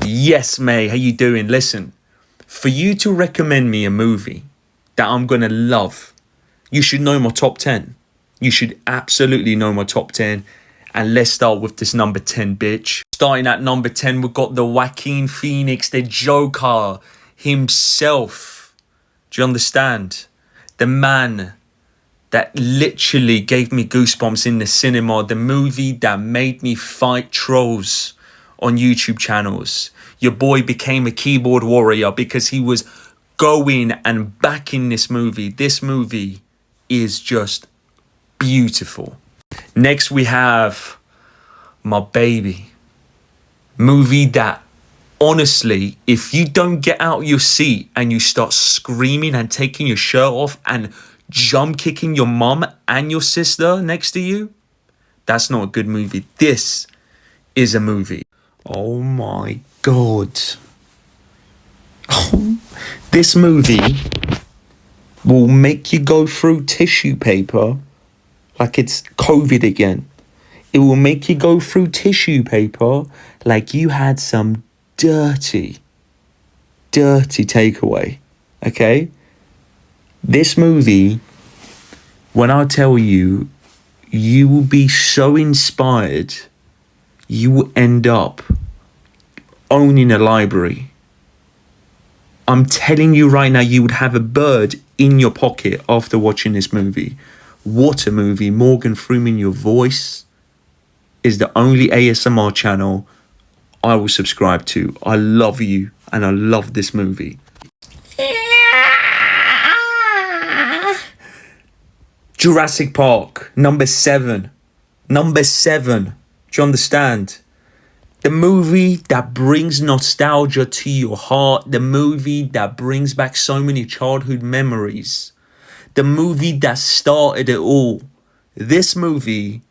Yes, mate. How you doing? Listen, for you to recommend me a movie that I'm gonna love, you should know my top 10. You should absolutely know my top 10. And let's start with this number 10, bitch. Starting at number 10, we've got the Joaquin Phoenix, the Joker himself. Do you understand? The man that literally gave me goosebumps in the cinema. The movie that made me fight trolls on YouTube channels. Your boy became a keyboard warrior because he was going and backing this movie. This movie is just beautiful. Next we have my baby. Movie that, honestly, if you don't get out of your seat and you start screaming and taking your shirt off and jump kicking your mum and your sister next to you, that's not a good movie. This is a movie. Oh my God. This movie will make you go through tissue paper like it's COVID again. It will make you go through tissue paper like you had some dirty takeaway. Okay? This movie, when I tell you, you will be so inspired, you will end up owning a library. I'm telling you right now, you would have a bird in your pocket after watching this movie. What a movie. Morgan Freeman, your voice is the only ASMR channel I will subscribe to. I love you and I love this movie. Jurassic Park, number 7. Number 7. Do you understand? The movie that brings nostalgia to your heart. The movie that brings back so many childhood memories. The movie that started it all. This movie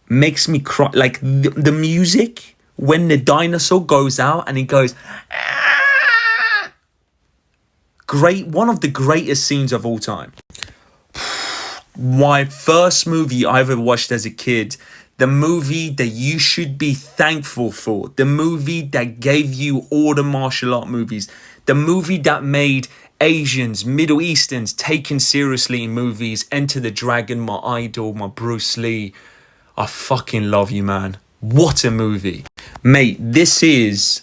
makes me cry. Like the music, when the dinosaur goes out and he goes, ah! Great, one of the greatest scenes of all time. My first movie I ever watched as a kid. The movie that you should be thankful for. The movie that gave you all the martial art movies. The movie that made Asians, Middle Easterns taken seriously in movies. Enter the Dragon, my idol, my Bruce Lee. I fucking love you, man. What a movie. Mate, this is,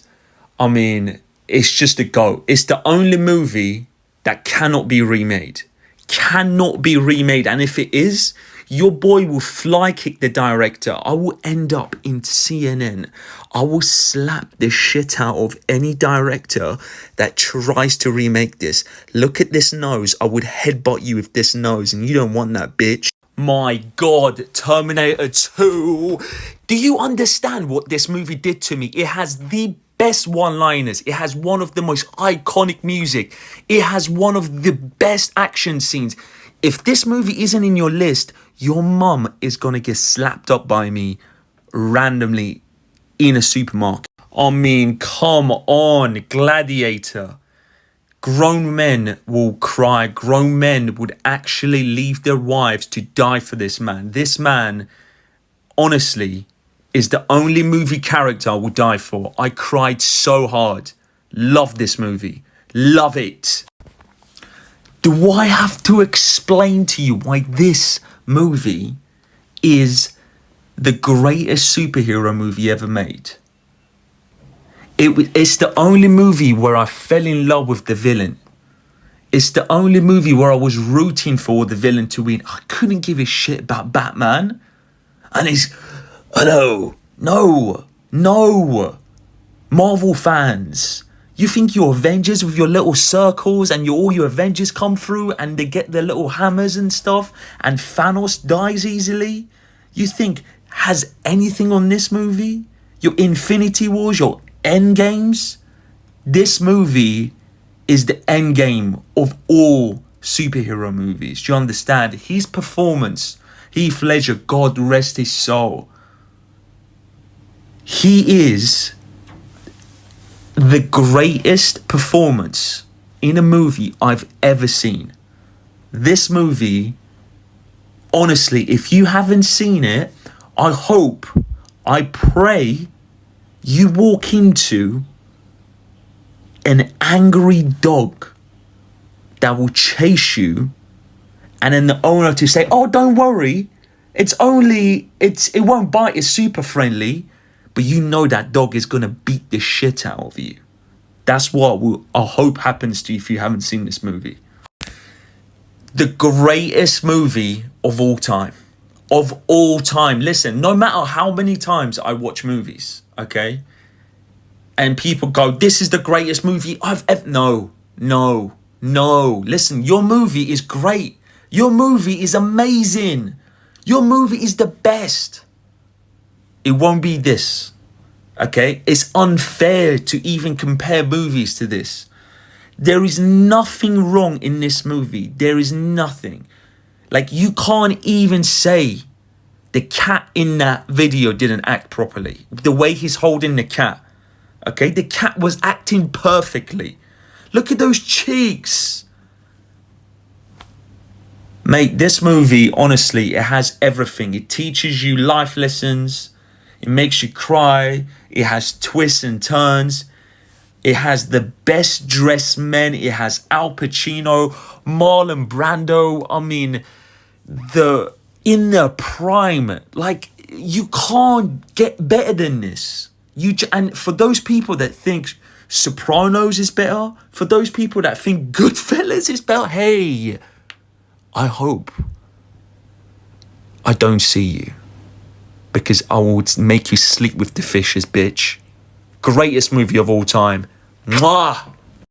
it's just a go. It's the only movie that cannot be remade. Cannot be remade. And if it is, your boy will fly kick the director. I will end up in CNN. I will slap the shit out of any director that tries to remake this. Look at this nose. I would headbutt you with this nose, and you don't want that, bitch. My God, Terminator 2. Do you understand what this movie did to me? It has the best one-liners. It has one of the most iconic music. It has one of the best action scenes. If this movie isn't in your list, your mum is going to get slapped up by me randomly in a supermarket. Come on, Gladiator. Grown men will cry. Grown men would actually leave their wives to die for this man. This man, honestly, is the only movie character I would die for. I cried so hard. Love this movie. Love it. Do I have to explain to you why this movie is the greatest superhero movie ever made? It's the only movie where I fell in love with the villain. It's the only movie where I was rooting for the villain to win. I couldn't give a shit about Batman. And it's, no. Marvel fans, you think your Avengers with your little circles and all your Avengers come through and they get their little hammers and stuff and Thanos dies easily? You think has anything on this movie? Your Infinity Wars, your Endgames? This movie is the endgame of all superhero movies. Do you understand? His performance, Heath Ledger, God rest his soul. He is the greatest performance in a movie I've ever seen. This movie, honestly, if you haven't seen it, I pray you walk into an angry dog that will chase you, and then the owner to say, "Oh, don't worry, it won't bite, it's super friendly," but you know that dog is gonna beat the shit out of you. That's what I hope happens to you if you haven't seen this movie. The greatest movie of all time. Of all time. Listen, no matter how many times I watch movies, okay? And people go, "This is the greatest movie I've ever..." No. Listen, your movie is great. Your movie is amazing. Your movie is the best. It won't be this, okay? It's unfair to even compare movies to this. There is nothing wrong in this movie. There is nothing. Like, you can't even say the cat in that video didn't act properly. The way he's holding the cat, okay? The cat was acting perfectly. Look at those cheeks. Mate, this movie, honestly, it has everything. It teaches you life lessons. It makes you cry. It has twists and turns. It has the best dressed men. It has Al Pacino, Marlon Brando. I mean, in their prime. Like, you can't get better than this. And for those people that think Sopranos is better, for those people that think Goodfellas is better, hey, I hope I don't see you, because I will make you sleep with the fishes, bitch. Greatest movie of all time. Mwah!